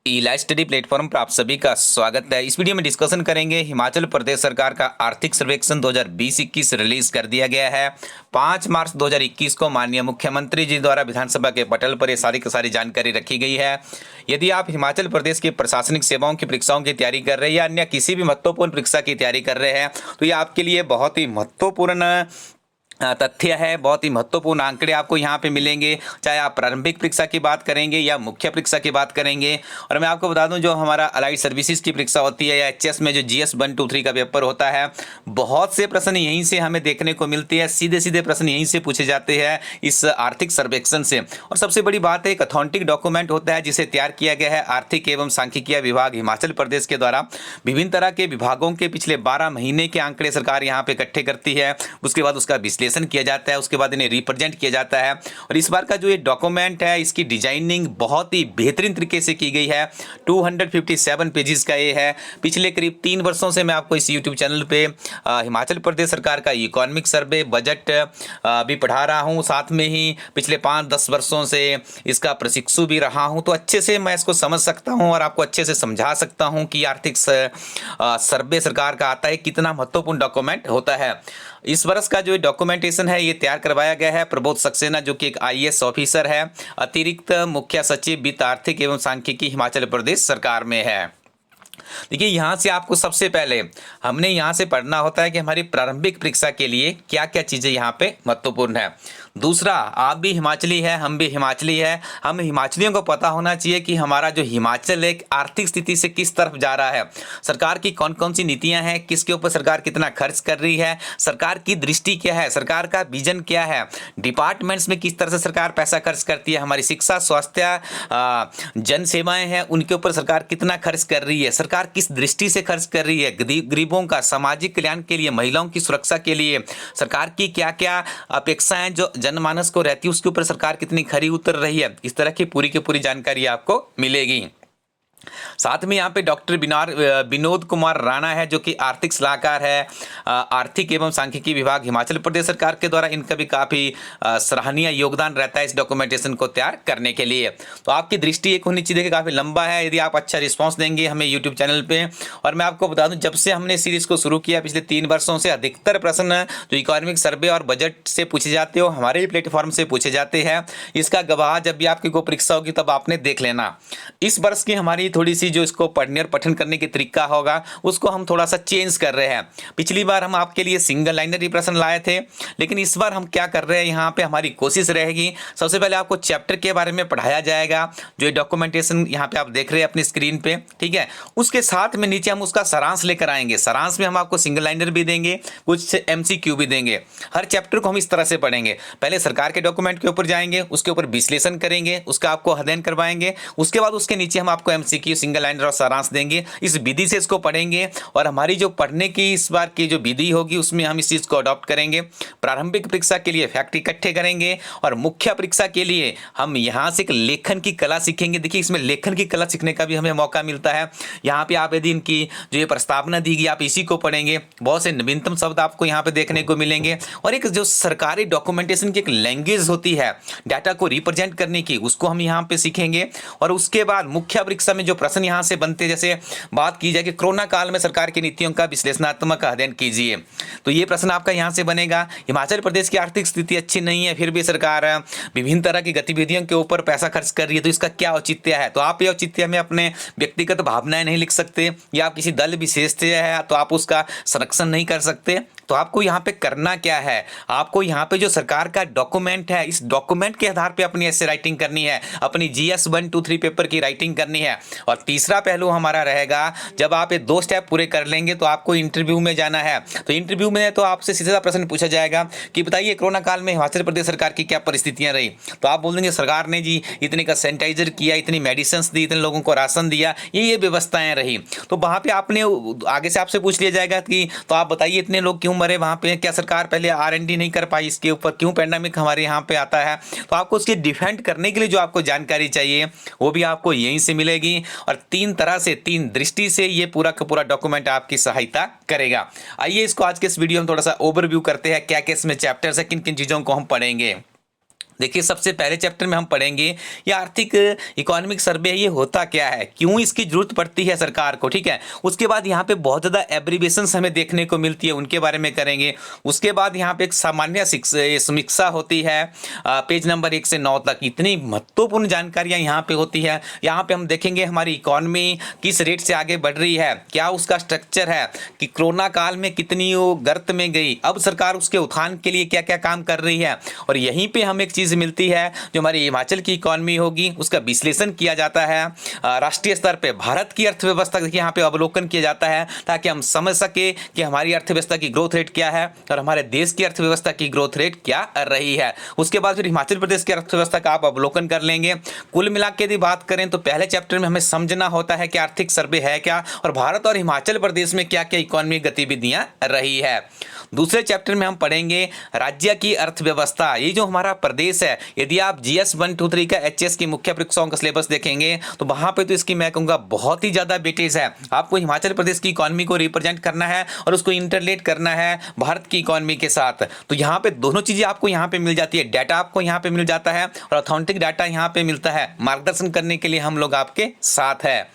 ई live study platform पर आप सभी का स्वागत है। इस वीडियो में डिस्कशन करेंगे हिमाचल प्रदेश सरकार का आर्थिक सर्वेक्षण 2020-21 रिलीज कर दिया गया है। 5 मार्च 2021 को माननीय मुख्यमंत्री जी द्वारा विधानसभा के पटल पर ये सारी की सारी जानकारी रखी गई है। यदि आप हिमाचल प्रदेश की प्रशासनिक सेवाओं की परीक्षाओं की तैयारी कर रहे हैं या अन्य किसी भी महत्वपूर्ण परीक्षा की तैयारी कर रहे हैं तो ये आपके लिए बहुत ही महत्वपूर्ण तथ्य है। बहुत ही महत्वपूर्ण आंकड़े आपको यहाँ पे मिलेंगे, चाहे आप प्रारंभिक परीक्षा की बात करेंगे या मुख्य परीक्षा की बात करेंगे। और मैं आपको बता दूं, जो हमारा अलाइड सर्विसेज की परीक्षा होती है या एचएस में जो जीएस 1, 2, 3 का पेपर होता है, बहुत से प्रश्न यहीं से हमें देखने को मिलते हैं। सीधे सीधे प्रश्न यहीं से पूछे जाते हैं इस आर्थिक सर्वेक्षण से। और सबसे बड़ी बात है, एक अथॉन्टिक डॉक्यूमेंट होता है जिसे तैयार किया गया है आर्थिक एवं सांख्यिकीय विभाग हिमाचल प्रदेश के द्वारा। विभिन्न तरह के विभागों के पिछले 12 महीने के आंकड़े सरकार यहाँ पे इकट्ठे करती है, उसके बाद उसका विश्लेषण किया जाता है, उसके बाद इन्हें रिप्रेजेंट किया जाता है। और इस बार का जो ये डॉक्यूमेंट है, इसकी डिजाइनिंग बहुत ही बेहतरीन तरीके से की गई है। 257 पेजेस का ये है। पिछले करीब 3 वर्षों से मैं आपको इस यूट्यूब चैनल पे हिमाचल प्रदेश सरकार का इकोनॉमिक सर्वे बजट भी पढ़ा रहा हूँ, साथ में ही पिछले 5-10 वर्षों से इसका प्रशिक्षु भी रहा हूँ। तो अच्छे से मैं इसको समझ सकता हूँ और आपको अच्छे से समझा सकता हूँ कि आर्थिक सर्वे सरकार का आता है, कितना महत्वपूर्ण डॉक्यूमेंट होता है। इस वर्ष का जो डॉक्यूमेंटेशन है ये तैयार करवाया गया है प्रबोध सक्सेना, जो कि एक आईएएस ऑफिसर है, अतिरिक्त मुख्य सचिव वित्त आर्थिक एवं सांख्यिकी हिमाचल प्रदेश सरकार में है। देखिए, यहाँ से आपको सबसे पहले हमने यहाँ से पढ़ना होता है कि हमारी प्रारंभिक परीक्षा के लिए क्या क्या चीज़ें यहाँ पे महत्वपूर्ण है। दूसरा, आप भी हिमाचली है, हम भी हिमाचली है। हम हिमाचलियों को पता होना चाहिए कि हमारा जो हिमाचल एक आर्थिक स्थिति से किस तरफ जा रहा है, सरकार की कौन कौन सी नीतियां हैं, किसके ऊपर सरकार कितना खर्च कर रही है, सरकार की दृष्टि क्या है, सरकार का विजन क्या है, डिपार्टमेंट्स में किस तरह से सरकार पैसा खर्च करती है, हमारी शिक्षा, स्वास्थ्य, जन सेवाएं हैं, उनके ऊपर सरकार कितना खर्च कर रही है, सरकार किस दृष्टि से खर्च कर रही है, गरीबों का सामाजिक कल्याण के लिए, महिलाओं की सुरक्षा के लिए सरकार की क्या क्या अपेक्षाएं जो जनमानस को रहती है, उसके ऊपर सरकार कितनी खरी उतर रही है। इस तरह की पूरी जानकारी आपको मिलेगी। साथ में यहाँ पे डॉक्टर विनोद कुमार राणा है, जो कि आर्थिक सलाहकार है आर्थिक एवं सांख्यिकी विभाग हिमाचल प्रदेश सरकार के द्वारा। इनका भी काफ़ी सराहनीय योगदान रहता है इस डॉक्यूमेंटेशन को तैयार करने के लिए। तो आपकी दृष्टि एक होनी चाहिए, काफ़ी लंबा है। यदि आप अच्छा रिस्पॉन्स देंगे हमें यूट्यूब चैनल पर। और मैं आपको बता दूँ, जब से हमने सीरीज़ को शुरू किया पिछले 3 वर्षों से, अधिकतर प्रश्न जो इकोनॉमिक सर्वे और बजट से पूछे जाते हो हमारे ही प्लेटफॉर्म से पूछे जाते हैं। इसका गवाह जब भी आपकी कोई परीक्षा होगी तब आपने देख लेना। इस वर्ष की हमारी थोड़ी सी जो इसको पढ़ने और पठन करने की तरीका होगा उसको हम थोड़ा सा चेंज कर रहे हैं। पिछली बार हम आपके लिए सिंगल लाइनर प्रश्न लाए थे, लेकिन इस बार हम क्या कर रहे हैं, यहाँ पे हमारी कोशिश रहेगी, सबसे पहले आपको चैप्टर के बारे में पढ़ाया जाएगा, जो डॉक्यूमेंटेशन यहाँ पे आप देख रहे हैं अपनी स्क्रीन पे, ठीक है। उसके साथ में नीचे हम उसका सारांश लेकर आएंगे। सारांश में हम आपको सिंगल लाइनर भी देंगे, कुछ एमसीक्यू भी देंगे। हर चैप्टर को हम इस तरह से पढ़ेंगे, पहले सरकार के डॉक्यूमेंट के ऊपर जाएंगे, उसके ऊपर विश्लेषण करेंगे, उसका आपको अध्ययन करवाएंगे, उसके बाद उसके नीचे हम आपको एमसीक्यू, सिंगल लाइनर और सारांश देंगे। इस विधि से इसको पढ़ेंगे और हमारी जो पढ़ने की इस बार की जो विधि होगी उसमें हम इस चीज को अडॉप्ट करेंगे। प्रारंभिक परीक्षा के लिए फैक्ट इकट्ठे करेंगे और मुख्य परीक्षा के लिए हम यहाँ से एक लेखन की कला सीखेंगे। देखिए, इसमें लेखन की कला सीखने का भी हमें मौका मिलता है। यहाँ पे आप यदि इनकी जो ये प्रस्तावना दी गई आप इसी को पढ़ेंगे, बहुत से नवीनतम शब्द आपको यहाँ पे देखने को मिलेंगे। और एक जो सरकारी डॉक्यूमेंटेशन की एक लैंग्वेज होती है डाटा को रिप्रेजेंट करने की, उसको हम यहाँ पे सीखेंगे। और उसके बाद मुख्य परीक्षा में जो प्रश्न यहाँ से बनते, जैसे बात की जाए कि कोरोना काल में सरकार की नीतियों का विश्लेषणात्मक अध्ययन कीजिए, तो ये प्रश्न आपका यहाँ से बनेगा। हिमाचल प्रदेश की आर्थिक स्थिति अच्छी नहीं है, फिर भी सरकार विभिन्न तरह की गतिविधियों के ऊपर पैसा खर्च कर रही है, तो इसका क्या औचित्य है। तो आप ये औचित्य में अपने व्यक्तिगत भावनाएं नहीं लिख सकते, या आप किसी दल विशेष से है तो आप उसका संरक्षण नहीं कर सकते। तो आपको यहाँ पे करना क्या है, आपको यहाँ पे जो सरकार का डॉक्यूमेंट है, इस डॉक्यूमेंट के आधार पे अपनी ऐसे राइटिंग करनी है, अपनी जीएस 1, 2, 3 पेपर की राइटिंग करनी है। और तीसरा पहलू हमारा रहेगा, जब आप ये 2 स्टेप पूरे कर लेंगे तो आपको इंटरव्यू में जाना है। तो इंटरव्यू में तो आपसे सीधा प्रश्न पूछा जाएगा कि बताइए कोरोना काल में हिमाचल प्रदेश सरकार की क्या परिस्थितियां रही। तो आप बोल देंगे सरकार ने जी इतने का सैनिटाइजर किया, इतनी मेडिसिन दी, इतने लोगों को राशन दिया, ये व्यवस्थाएं रही। तो वहाँ पे आपने आगे से आपसे पूछ लिया जाएगा कि तो आप बताइए इतने लोग क्यों मरे वहाँ पे, क्या सरकार पहले R&D नहीं कर पाई इसके ऊपर, क्यों पैंडेमिक हमारे यहाँ पे आता है। तो आपको उसकी डिफेंड करने के लिए जो आपको जानकारी चाहिए वो भी आपको यहीं से मिलेगी। और 3 तरह से, 3 दृष्टि से ये पूरा का पूरा डॉक्यूमेंट आपकी सहायता करेगा। आइए इसको आज के इस वीडियो में थोड़ा सा ओवरव्यू करते हैं, क्या क्या इसमें चैप्टर्स है, किन किन चीज़ों को हम पढ़ेंगे। देखिए, सबसे पहले चैप्टर में हम पढ़ेंगे ये आर्थिक इकोनॉमिक सर्वे ये होता क्या है, क्यों इसकी जरूरत पड़ती है सरकार को, ठीक है। उसके बाद यहाँ पे बहुत ज़्यादा एब्रीविएशंस हमें देखने को मिलती है, उनके बारे में करेंगे। उसके बाद यहाँ पे एक सामान्य समीक्षा होती है, पेज नंबर 1 से 9 तक इतनी महत्वपूर्ण जानकारियाँ यहाँ पे होती है। यहाँ पे हम देखेंगे हमारी इकोनॉमी किस रेट से आगे बढ़ रही है, क्या उसका स्ट्रक्चर है, कि कोरोना काल में कितनी वो गर्त में गई, अब सरकार उसके उत्थान के लिए क्या क्या काम कर रही है। और यहीं पे हम एक चीज़ मिलती है जो हमारी हिमाचल की इकोनॉमी होगी उसका विश्लेषण किया जाता है। राष्ट्रीय स्तर पे भारत की अर्थव्यवस्था देखिए यहाँ पे अवलोकन किया जाता है, ताकि हम समझ सके कि हमारी अर्थव्यवस्था की ग्रोथ रेट क्या है और हमारे देश की अर्थव्यवस्था की ग्रोथ रेट क्या रही है। उसके बाद फिर हिमाचल प्रदेश की अर्थव्यवस्था का आप अवलोकन कर लेंगे। कुल मिला के यदि बात करें तो पहले चैप्टर में हमें समझना होता है कि आर्थिक सर्वे है क्या और भारत और हिमाचल प्रदेश में क्या क्या इकोनॉमिक गतिविधियां रही है। दूसरे चैप्टर में हम पढ़ेंगे राज्य की अर्थव्यवस्था, ये जो हमारा प्रदेश है। यदि आप GS 1, 2, 3 का HS की मुख्य परीक्षाओं का सिलेबस देखेंगे तो वहां पे तो इसकी मैं कहूँगा बहुत ही ज़्यादा वेटेज है। आपको हिमाचल प्रदेश की इकोनॉमी को रिप्रेजेंट करना है और उसको इंटरलेट करना है भारत की इकोनॉमी के साथ। तो यहाँ पे दोनों चीज़ें आपको यहाँ पे मिल जाती है, डाटा आपको यहाँ पे मिल जाता है और ऑथेंटिक डाटा यहाँ पे मिलता है। मार्गदर्शन करने के लिए हम लोग आपके साथ है।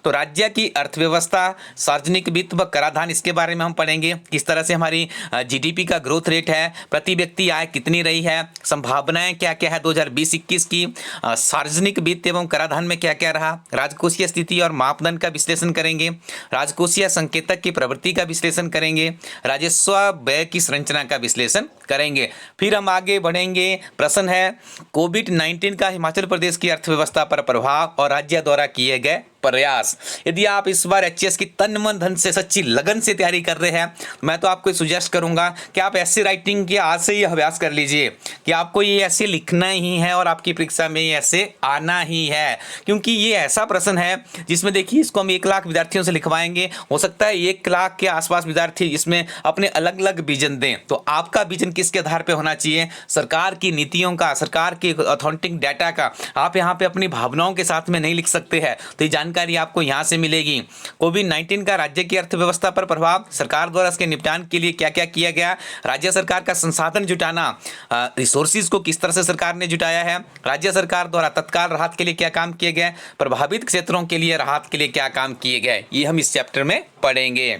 तो राज्य की अर्थव्यवस्था, सार्वजनिक वित्त व कराधान, इसके बारे में हम पढ़ेंगे। किस तरह से हमारी GDP का ग्रोथ रेट है, प्रति व्यक्ति आय कितनी रही है, संभावनाएं क्या क्या है 2020-21 की, सार्वजनिक वित्त एवं कराधान में क्या क्या रहा, राजकोषीय स्थिति और मापदंड का विश्लेषण करेंगे, राजकोषीय संकेतक की प्रवृत्ति का विश्लेषण करेंगे, राजस्व व्यय की संरचना का विश्लेषण करेंगे। फिर हम आगे बढ़ेंगे। प्रश्न है कोविड-19 का हिमाचल प्रदेश की अर्थव्यवस्था पर प्रभाव और राज्य द्वारा किए गए प्रयास। यदि आप इस बार HS की तन मन धन से सच्ची लगन से तैयारी कर रहे हैं, मैं तो आपको सुजेस्ट करूंगा कि आप ऐसे राइटिंग के आज से ही अभ्यास कर लीजिए कि आपको ये ऐसे लिखना ही है और आपकी परीक्षा में ये ऐसे आना ही है। क्योंकि ये ऐसा प्रश्न है जिसमें देखिए इसको हम 1 लाख विद्यार्थियों से लिखवाएंगे, हो सकता है 1 लाख के आसपास विद्यार्थी इसमें अपने अलग अलग विजन दें। तो आपका विजन किसके आधार पर होना चाहिए? सरकार की नीतियों का, सरकार के ऑथेंटिक डाटा का। आप यहाँ पे अपनी भावनाओं के साथ में नहीं लिख सकते हैं, तो ये जानकारी आपको यहां से मिलेगी। कोविड-19 का राज्य की अर्थव्यवस्था पर प्रभाव, सरकार द्वारा इसके निपटान के लिए क्या क्या किया गया, राज्य सरकार का संसाधन जुटाना, रिसोर्सेज को किस तरह से सरकार ने जुटाया है, राज्य सरकार द्वारा तत्काल राहत के लिए क्या काम किए गए, प्रभावित क्षेत्रों के लिए राहत के लिए क्या काम किए गए, ये हम इस चैप्टर में पढ़ेंगे।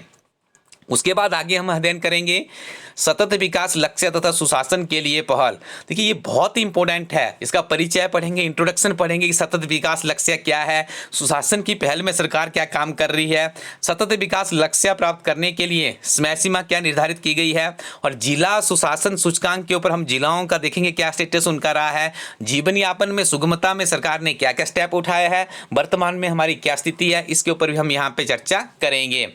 उसके बाद आगे हम अध्ययन करेंगे सतत विकास लक्ष्य तथा सुशासन के लिए पहल। देखिए ये बहुत ही इंपॉर्टेंट है, इसका परिचय पढ़ेंगे, इंट्रोडक्शन पढ़ेंगे कि सतत विकास लक्ष्य क्या है, सुशासन की पहल में सरकार क्या काम कर रही है, सतत विकास लक्ष्य प्राप्त करने के लिए समय सीमा क्या निर्धारित की गई है, और जिला सुशासन सूचकांक के ऊपर हम जिलाओं का देखेंगे क्या स्टेटस उनका रहा है, जीवन यापन में सुगमता में सरकार ने क्या क्या स्टेप उठाया है, वर्तमान में हमारी क्या स्थिति है, इसके ऊपर भी हम यहाँ पे चर्चा करेंगे।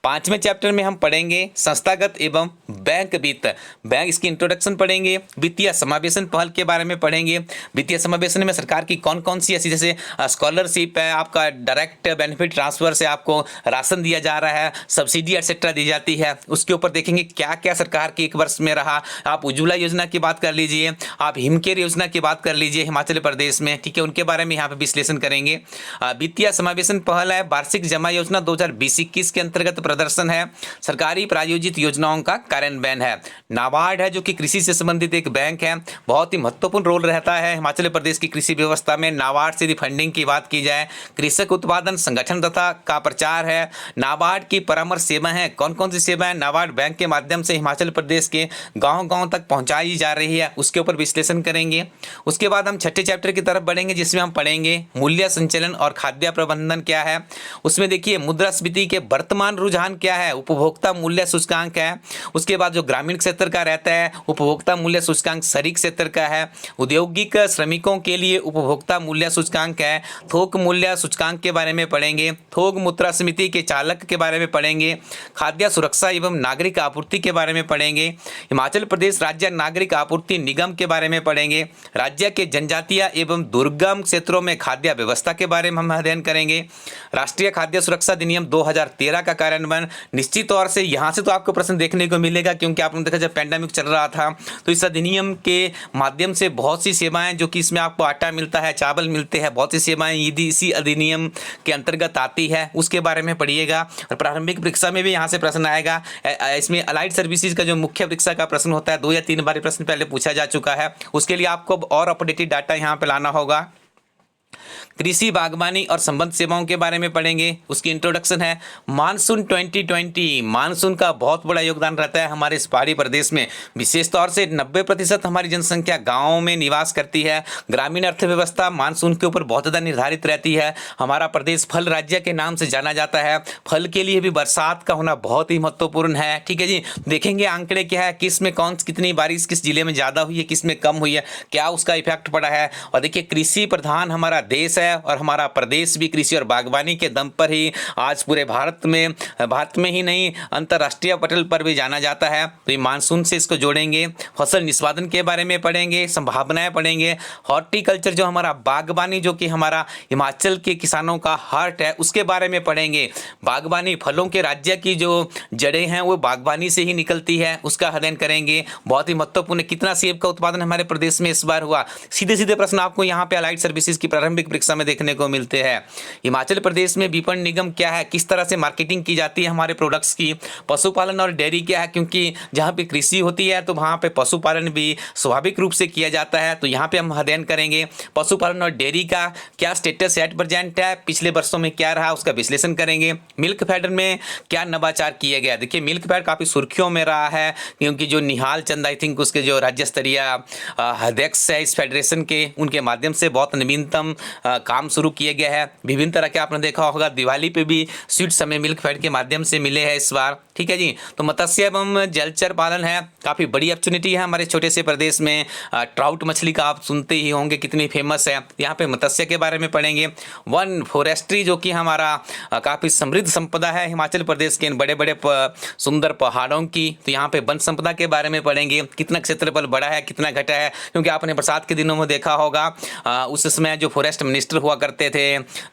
5वें चैप्टर में हम पढ़ेंगे संस्थागत एवं बैंक वित्त, बैंक इसकी इंट्रोडक्शन पढ़ेंगे, वित्तीय समावेशन पहल के बारे में पढ़ेंगे। वित्तीय समावेशन में सरकार की कौन कौन सी ऐसी, जैसे स्कॉलरशिप है, आपका डायरेक्ट बेनिफिट ट्रांसफर से आपको राशन दिया जा रहा है, सब्सिडी एक्सेट्रा दी जाती है, उसके ऊपर देखेंगे क्या क्या सरकार के 1 वर्ष में रहा। आप उज्ज्वला योजना की बात कर लीजिए, आप हिमकेयर योजना की बात कर लीजिए हिमाचल प्रदेश में, ठीक है, उनके बारे में यहाँ पे विश्लेषण करेंगे। वित्तीय समावेशन पहल है वार्षिक जमा योजना 2020-21 के अंतर्गत प्रदर्शन है, सरकारी प्रायोजित योजनाओं का कार्यान्वयन है। नाबार्ड है जो कि कृषि से संबंधित एक बैंक है, बहुत ही महत्वपूर्ण रोल रहता है हिमाचल प्रदेश की कृषि व्यवस्था में। नाबार्ड से यदि फंडिंग की बात की जाए, कृषक उत्पादन संगठन तथा का प्रचार है। नाबार्ड की परामर्श सेवा है, कौन कौन सी सेवाएं नाबार्ड बैंक के माध्यम से हिमाचल प्रदेश के गाँव-गाँव तक पहुँचाई जा रही है, उसके ऊपर विश्लेषण करेंगे। उसके बाद हम 6ठे चैप्टर की तरफ बढ़ेंगे जिसमें हम पढ़ेंगे मूल्य संचलन और खाद्य प्रबंधन क्या है। उसमें देखिए मुद्रास्फीति के वर्तमान रुझान क्या है, उपभोक्ता मूल्य सूचकांक है। उसके बाद जो ग्रामीण क्षेत्र का रहता है उपभोक्ता मूल्य सूचकांक शहरी क्षेत्र का है। औद्योगिक श्रमिकों के लिए उपभोक्ता मूल्य सूचकांक है। थोक मूल्य सूचकांक के बारे में पढ़ेंगे, थोक मुद्रा समिति के चालक के बारे में पढ़ेंगे, खाद्य सुरक्षा एवं नागरिक आपूर्ति के बारे में पढ़ेंगे, हिमाचल प्रदेश राज्य नागरिक आपूर्ति निगम के बारे में पढ़ेंगे, राज्य के जनजातीय एवं दुर्गम क्षेत्रों में खाद्य व्यवस्था के बारे में हम अध्ययन करेंगे, राष्ट्रीय खाद्य सुरक्षा अधिनियम 2013 का कार्यान्वयन। निश्चित तौर से यहाँ से तो आपको प्रश्न देखने को मिलेगा क्योंकि क्योंकि आपने देखा जब पैंडेमिक चल रहा था तो इस अधिनियम के माध्यम से बहुत सी सेवाएं, जो कि इसमें आपको आटा मिलता है, चावल मिलते हैं, बहुत सी सेवाएं यदि इसी अधिनियम के अंतर्गत आती है उसके बारे में पढ़िएगा। और प्रारंभिक परीक्षा में भी यहाँ से प्रश्न आएगा। इसमें अलाइड सर्विसेज का जो मुख्य परीक्षा का प्रश्न होता है 2 या 3 बार प्रश्न पहले पूछा जा चुका है, उसके लिए आपको और अपडेटेड डाटा यहाँ पे लाना होगा। कृषि, बागवानी और संबद्ध सेवाओं के बारे में पढ़ेंगे। उसकी इंट्रोडक्शन है। मानसून 2020, मानसून का बहुत बड़ा योगदान रहता है हमारे इस पहाड़ी प्रदेश में। विशेष तौर से 90% हमारी जनसंख्या गाँव में निवास करती है। ग्रामीण अर्थव्यवस्था मानसून के ऊपर बहुत ज़्यादा निर्धारित रहती है। हमारा प्रदेश फल राज्य के नाम से जाना जाता है। फल के लिए भी बरसात का होना बहुत ही महत्वपूर्ण है। ठीक है जी, देखेंगे आंकड़े क्या है, किस में कितनी बारिश किस जिले में ज़्यादा हुई है, किस में कम हुई है, क्या उसका इफेक्ट पड़ा है। और देखिए कृषि प्रधान हमारा देश है और हमारा प्रदेश भी कृषि और बागवानी के दम पर ही आज पूरे भारत में ही नहीं अंतर्राष्ट्रीय पटल पर भी जाना जाता है। तो ये मानसून से इसको जोड़ेंगे। फसल निष्पादन के बारे में पढ़ेंगे, संभावनाएं पढ़ेंगे। हॉर्टिकल्चर जो हमारा बागवानी, जो कि हमारा हिमाचल के किसानों का हार्ट है, उसके बारे में पढ़ेंगे। बागवानी फलों के राज्य की जो जड़ें हैं वो बागवानी से ही निकलती है, उसका अध्ययन करेंगे। बहुत ही महत्वपूर्ण। कितना सेब का उत्पादन हमारे प्रदेश में इस बार हुआ। सीधे सीधे प्रश्न आपको यहाँ पे अलाइड सर्विसेज की प्रारंभिक परीक्षा में देखने को मिलते हैं। हिमाचल प्रदेश में विपणन निगम क्या है, किस तरह से मार्केटिंग की जाती है हमारे प्रोडक्ट्स की। पशुपालन और डेयरी क्या है, क्योंकि जहाँ पे कृषि होती है तो वहाँ पे पशुपालन भी स्वाभाविक रूप से किया जाता है, तो यहाँ पे हम अध्ययन करेंगे। पशुपालन और डेयरी का क्या स्टेटस एट प्रेजेंट है, पिछले वर्षों में क्या रहा, उसका विश्लेषण करेंगे। मिल्क फैड में क्या नवाचार किया गया। देखिए मिल्क फैड काफ़ी सुर्खियों में रहा है, क्योंकि जो निहाल चंद आई थिंक उसके जो राज्य स्तरीय अध्यक्ष है इस फेडरेशन के, उनके माध्यम से बहुत नवीनतम काम शुरू किया गया है। विभिन्न तरह के आपने देखा होगा दिवाली पे भी स्वीट्स हमें मिल्क फैड के माध्यम से मिले हैं इस बार। ठीक है जी, तो मत्स्य एवं जलचर पालन है, काफ़ी बड़ी अपॉर्चुनिटी है हमारे छोटे से प्रदेश में। ट्राउट मछली का आप सुनते ही होंगे कितनी फेमस है, यहाँ पे मत्स्य के बारे में पढ़ेंगे। वन फॉरेस्ट्री जो कि हमारा काफ़ी समृद्ध संपदा है हिमाचल प्रदेश के इन बड़े बड़े सुंदर पहाड़ों की, तो यहाँ पे वन संपदा के बारे में पढ़ेंगे। कितना क्षेत्रफल बढ़ा है, कितना घटा है, क्योंकि आपने बरसात के दिनों में देखा होगा उस समय जो फॉरेस्ट मिनिस्टर हुआ करते थे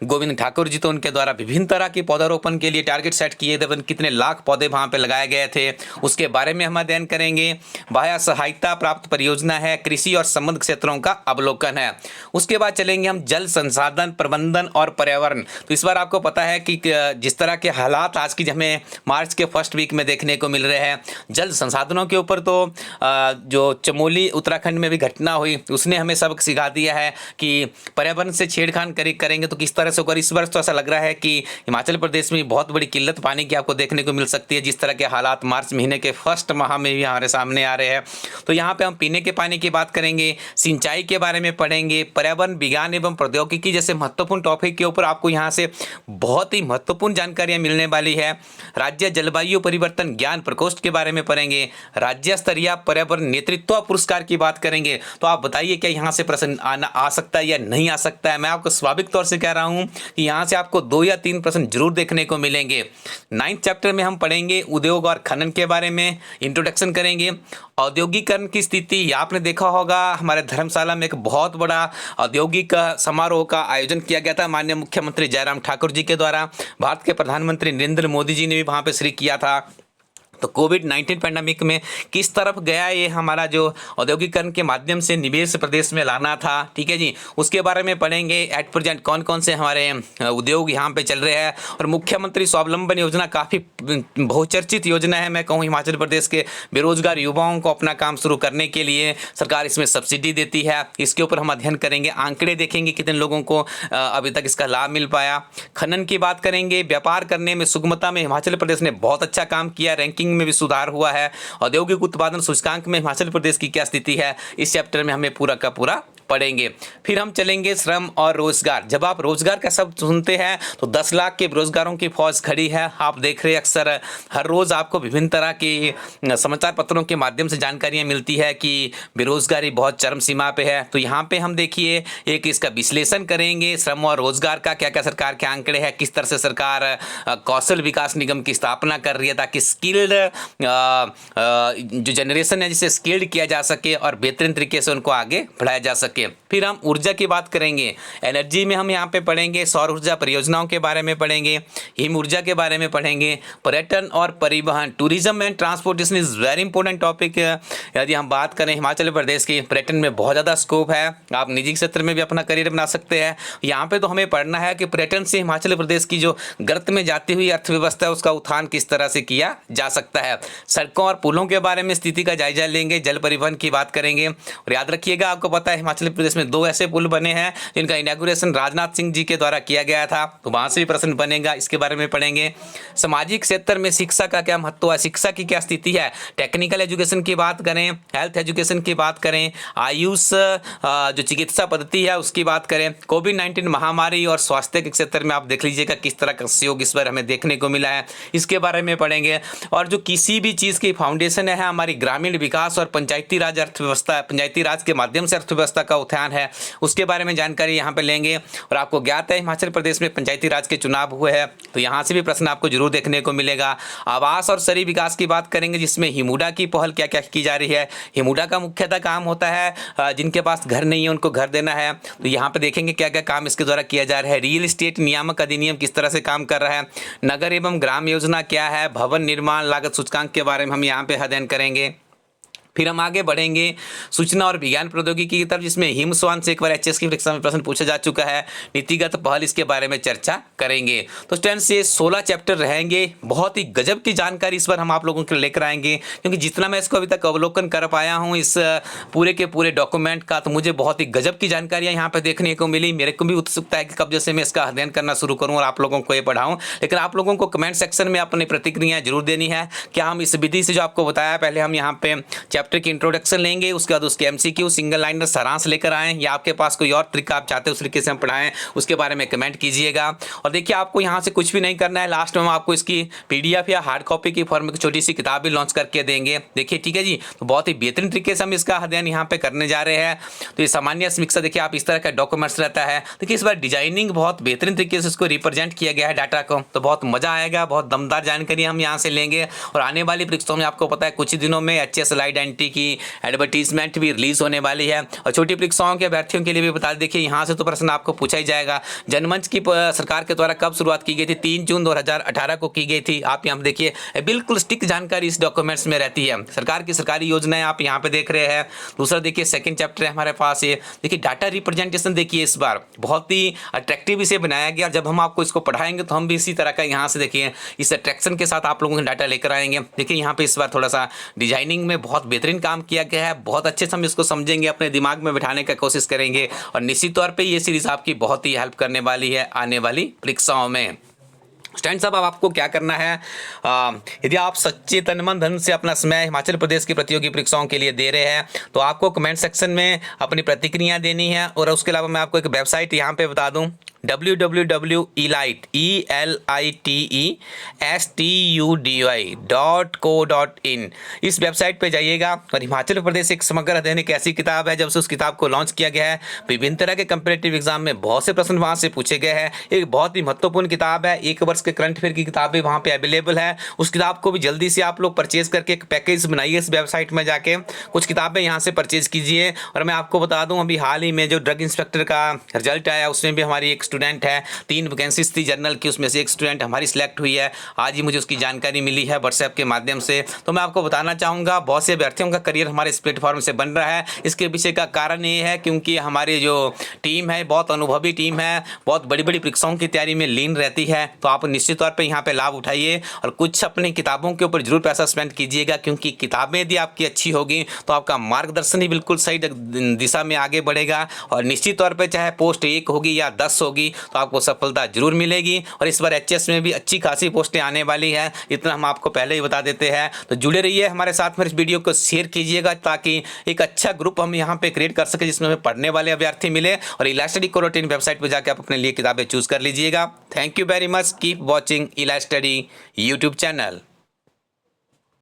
गोविंद ठाकुर जी, तो उनके द्वारा विभिन्न तरह के पौधारोपण के लिए टारगेट सेट किए थे, कितने लाख पौधे वहाँ पे लगाए गए थे, उसके बारे में हम अध्ययन करेंगे। बाह्य सहायता प्राप्त परियोजना है, कृषि और संबद्ध क्षेत्रों का अवलोकन है। उसके बाद चलेंगे हम जल संसाधन प्रबंधन और पर्यावरण। तो इस बार आपको पता है कि जिस तरह के हालात आज की हमें मार्च के फर्स्ट वीक में देखने को मिल रहे हैं, जल संसाधनों के ऊपर तो जो चमोली उत्तराखंड में भी घटना हुई उसने हमें सबक सिखा दिया है कि पर्यावरण से छेड़खानी करेंगे तो किस तरह से होगा। इस वर्ष तो ऐसा लग रहा है कि हिमाचल प्रदेश में बहुत बड़ी किल्लत पानी की आपको देखने को मिल सकती है, जिस तरह के हालात मार्च महीने के फर्स्ट माह में भी हमारे सामने आ रहे हैं। तो यहाँ पे हम पीने के पानी की बात करेंगे, सिंचाई के बारे में पढ़ेंगे। पर्यावरण विज्ञान एवं प्रौद्योगिकी जैसे महत्वपूर्ण टॉपिक के ऊपर आपको यहाँ से बहुत ही महत्वपूर्ण जानकारियाँ मिलने वाली है। राज्य जलवायु परिवर्तन ज्ञान प्रकोष्ठ के बारे में पढ़ेंगे। राज्य स्तरीय पर्यावरण नेतृत्व पुरस्कार की बात करेंगे। तो आप बताइए क्या यहाँ से प्रश्न आ सकता है या नहीं आ सकता है। मैं आपको स्वाभाविक तौर से कह रहा हूँ कि यहाँ से आपको 2 या 3 प्रश्न जरूर देखने को मिलेंगे। 9th चैप्टर में हम पढ़ेंगे उद्योग और खनन के बारे में, इंट्रोडक्शन करेंगे। औद्योगिकरण की स्थिति, आपने देखा होगा हमारे धर्मशाला में एक बहुत बड़ा औद्योगिक समारोह का आयोजन किया गया था माननीय मुख्यमंत्री जयराम ठाकुर जी के द्वारा। भारत के प्रधानमंत्री नरेंद्र मोदी जी ने भी वहाँ पे शिरकत किया था। तो कोविड-19 पैंडेमिक में किस तरफ गया ये हमारा जो औद्योगिकरण के माध्यम से निवेश प्रदेश में लाना था, ठीक है जी, उसके बारे में पढ़ेंगे। एट प्रेजेंट कौन कौन से हमारे उद्योग यहाँ पे चल रहे हैं। और मुख्यमंत्री स्वावलंबन योजना काफ़ी बहुचर्चित योजना है, मैं कहूँ हिमाचल प्रदेश के बेरोजगार युवाओं को अपना काम शुरू करने के लिए सरकार इसमें सब्सिडी देती है। इसके ऊपर हम अध्ययन करेंगे, आंकड़े देखेंगे कितने लोगों को अभी तक इसका लाभ मिल पाया। खनन की बात करेंगे। व्यापार करने में सुगमता में हिमाचल प्रदेश ने बहुत अच्छा काम किया, रैंकिंग में भी सुधार हुआ है। औद्योगिक उत्पादन सूचकांक में हिमाचल प्रदेश की क्या स्थिति है, इस चैप्टर में हमें पूरा का पूरा पढ़ेंगे। फिर हम चलेंगे श्रम और रोजगार। जब आप रोजगार का शब्द सुनते हैं तो 10 लाख के बेरोजगारों की फौज खड़ी है। आप देख रहे हैं अक्सर हर रोज आपको विभिन्न तरह के समाचार पत्रों के माध्यम से जानकारियां मिलती है कि बेरोजगारी बहुत चरम सीमा पे है। तो यहाँ पे हम देखिए एक इसका विश्लेषण करेंगे, श्रम और रोजगार का क्या क्या सरकार के आंकड़े हैं, किस तरह से सरकार कौशल विकास निगम की स्थापना कर रही है ताकि स्किल्ड जो जनरेशन है जिसे स्किल्ड किया जा सके और बेहतरीन तरीके से उनको आगे बढ़ाया जा सके। के। फिर हम ऊर्जा की बात करेंगे, एनर्जी में हम यहाँ पे पढ़ेंगे सौर ऊर्जा परियोजनाओं के बारे में पढ़ेंगे, हिम ऊर्जा के बारे में पढ़ेंगे, पर्यटन और परिवहन, tourism and transportation is very important topic. यदि हम बात करें हिमाचल प्रदेश की, पर्यटन में बहुत ज़्यादा स्कोप है, आप निजी क्षेत्र में भी अपना करियर बना सकते हैं। यहाँ पे तो हमें पढ़ना है कि पर्यटन से हिमाचल प्रदेश की जो गर्त में जाती हुई अर्थव्यवस्था है उसका उत्थान किस तरह से किया जा सकता है। सड़कों और पुलों के बारे में स्थिति का जायजा लेंगे, जल परिवहन की बात करेंगे। और याद रखिएगा, आपको पता है हिमाचल प्रदेश में 2 ऐसे पुल बने हैं जिनका इनॉग्रेशन राजनाथ सिंह जी के द्वारा किया गया था, तो वहाँ से भी प्रश्न बनेगा, इसके बारे में पढ़ेंगे। सामाजिक क्षेत्र में शिक्षा का क्या महत्व है, शिक्षा की क्या स्थिति है, टेक्निकल एजुकेशन की बात करें, हेल्थ एजुकेशन की बात करें, आयुष जो चिकित्सा पद्धति है उसकी बात करें, कोविड-19 महामारी और स्वास्थ्य के क्षेत्र में आप देख लीजिएगा किस तरह का सहयोग इस बार हमें देखने को मिला है, इसके बारे में पढ़ेंगे। और जो किसी भी चीज़ की फाउंडेशन है हमारी ग्रामीण विकास और पंचायती राज अर्थव्यवस्था, पंचायती राज के माध्यम से अर्थव्यवस्था का उत्थान है, उसके बारे में जानकारी यहाँ पे लेंगे। और आपको ज्ञात है हिमाचल प्रदेश में पंचायती राज के चुनाव हुए हैं, तो यहाँ से भी प्रश्न आपको जरूर देखने को मिलेगा। आवास और शहरी विकास की बात करेंगे, जिसमें हिमुडा की पहल क्या क्या की जा रही है। हिमुडा का मुख्यतः काम होता है जिनके पास घर नहीं है उनको घर देना है, तो यहाँ पे देखेंगे क्या क्या काम इसके द्वारा किया जा रहा है। रियल एस्टेट नियामक अधिनियम किस तरह से काम कर रहा है, नगर एवं ग्राम योजना क्या है, भवन निर्माण लागत सूचकांक के बारे में हम यहाँ पे अध्ययन करेंगे। फिर हम आगे बढ़ेंगे सूचना और विज्ञान प्रौद्योगिकी की तरफ, जिसमें हिमस्वान से एक बार एचएस की परीक्षा में प्रश्न पूछा जा चुका है, नीतिगत पहल, इसके बारे में चर्चा करेंगे। तो स्टूडेंट्स ये 16 चैप्टर रहेंगे, बहुत ही गजब की जानकारी इस बार हम आप लोगों के लिए लेकर आएंगे, क्योंकि जितना मैं इसको अभी तक अवलोकन कर पाया हूँ इस पूरे के पूरे डॉक्यूमेंट का, तो मुझे बहुत ही गजब की जानकारियाँ यहाँ पर देखने को मिली। मेरे को भी उत्सुकता है कि कब जैसे मैं इसका अध्ययन करना शुरू करूँ और आप लोगों को ये पढ़ाऊँ। लेकिन आप लोगों को कमेंट सेक्शन में अपनी प्रतिक्रियाएँ जरूर देनी है। क्या हम इस विधि से जो आपको बताया, पहले हम यहाँ पे चैप्टर की इंट्रोडक्शन लेंगे, उसके बाद उसके एमसीक्यू सिंगल लाइनर सारांश लेकर आएँ, या आपके पास कोई और तरीका आप चाहते हैं उस तरीके से हम पढ़ाएं, उसके बारे में कमेंट कीजिएगा। और देखिए आपको यहाँ से कुछ भी नहीं करना है, लास्ट में हम आपको इसकी पीडीएफ या हार्ड कॉपी की फॉर्म में छोटी सी किताब भी लॉन्च करके देंगे। देखिए ठीक है जी, तो बहुत ही बेहतरीन तरीके से हम इसका अध्ययन यहाँ पे करने जा रहे हैं। तो ये सामान्य समीक्षा देखिए आप इस तरह का डॉक्यूमेंट्स रहता है। देखिए इस बार डिजाइनिंग बहुत बेहतरीन तरीके से इसको रिप्रेजेंट किया गया है डाटा को, तो बहुत मजा आएगा, बहुत दमदार जानकारी हम यहाँ से लेंगे। और आने वाली परीक्षाओं में आपको पता है कुछ ही दिनों में एचएस लाइट एंटी की एडवर्टीजमेंट भी रिलीज होने वाली है। और छोटी परीक्षाओं के अभ्यर्थियों के लिए भी बता देखिए यहाँ से तो प्रश्न आपको पूछा ही जाएगा। जनमंच की सरकार के द्वारा कब शुरुआत की गई थी, 3 जून 2018 को की गई थी। आप यहाँ देखिए बिल्कुल स्टिक जानकारी इस डॉक्यूमेंट्स में रहती है, सरकार की सरकारी योजनाएं आप यहाँ पे देख रहे हैं। दूसरा देखिए सेकंड चैप्टर है हमारे पास, ये देखिए डाटा रिप्रेजेंटेशन, देखिए इस बार बहुत ही अट्रैक्टिव इसे बनाया गया। जब हम आपको इसको पढ़ाएंगे तो हम भी इसी तरह का यहाँ से देखिए इस अट्रैक्शन के साथ आप लोगों के डाटा लेकर आएंगे। देखिए यहाँ पे इस बार थोड़ा सा डिजाइनिंग में बहुत बेहतरीन काम किया गया है, बहुत अच्छे से हम इसको समझेंगे, अपने दिमाग में बिठाने का कोशिश करेंगे। और निश्चित तौर पे ये सीरीज आपकी बहुत ही हेल्प करने वाली है आने वाली परीक्षाओं में। स्टूडेंट साहब अब आपको क्या करना है, यदि आप सच्चे तन मन धन से अपना समय हिमाचल प्रदेश की प्रतियोगी परीक्षाओं के लिए दे रहे हैं तो आपको कमेंट सेक्शन में अपनी प्रतिक्रिया देनी है। और उसके अलावा मैं आपको एक वेबसाइट यहाँ पे बता दूँ, www.elitestudioy.co.in इस वेबसाइट पे जाइएगा। और हिमाचल प्रदेश एक समग्र अध्ययन एक ऐसी किताब है, जब से उस किताब को लॉन्च किया गया है विभिन्न तरह के कंपैरेटिव एग्जाम में बहुत से प्रश्न वहाँ से पूछे गए हैं। एक बहुत ही महत्वपूर्ण किताब है, 1 वर्ष के करंट अफेयर की किताब भी वहाँ पे अवेलेबल है। उस किताब को भी जल्दी से आप लोग परचेज करके एक पैकेज बनाइए, इस वेबसाइट में जाके कुछ किताबें यहाँ से परचेज कीजिए। और मैं आपको बता दूँ अभी हाल ही में जो ड्रग इंस्पेक्टर का रिजल्ट आया उसमें भी हमारी एक स्टूडेंट है, 3 वैकेंसीज थी जनरल की, उसमें से एक स्टूडेंट हमारी सिलेक्ट हुई है। आज ही मुझे उसकी जानकारी मिली है व्हाट्सएप के माध्यम से। तो मैं आपको बताना चाहूँगा बहुत से अभ्यर्थियों का करियर हमारे इस प्लेटफॉर्म से बन रहा है। इसके पीछे का कारण ये है क्योंकि हमारी जो टीम है बहुत अनुभवी टीम है, बहुत बड़ी बड़ी परीक्षाओं की तैयारी में लीन रहती है। तो आप निश्चित तौर पर यहाँ पर लाभ उठाइए और कुछ अपनी किताबों के ऊपर जरूर पैसा स्पेंड कीजिएगा, क्योंकि किताबें यदि आपकी अच्छी होगी तो आपका मार्गदर्शन ही बिल्कुल सही दिशा में आगे बढ़ेगा। और निश्चित तौर पर चाहे पोस्ट 1 होगी या 10 होगी तो आपको सफलता जरूर मिलेगी। और इस बार एचएस में भी अच्छी खासी पोस्टें आने वाली हैं, इतना हम आपको पहले ही बता देते हैं। तो जुड़े रहिए हमारे साथ में, इस वीडियो को शेयर कीजिएगा ताकि एक अच्छा ग्रुप हम यहाँ पे क्रिएट कर सके जिसमें हमें पढ़ने वाले अभ्यर्थी मिले। और इलास्टडी कोरोटीन वेबसाइट पर जाकर आप अपने लिए किताबें चूज कर लीजिएगा। Thank you very much, keep watching Elastudy YouTube channel.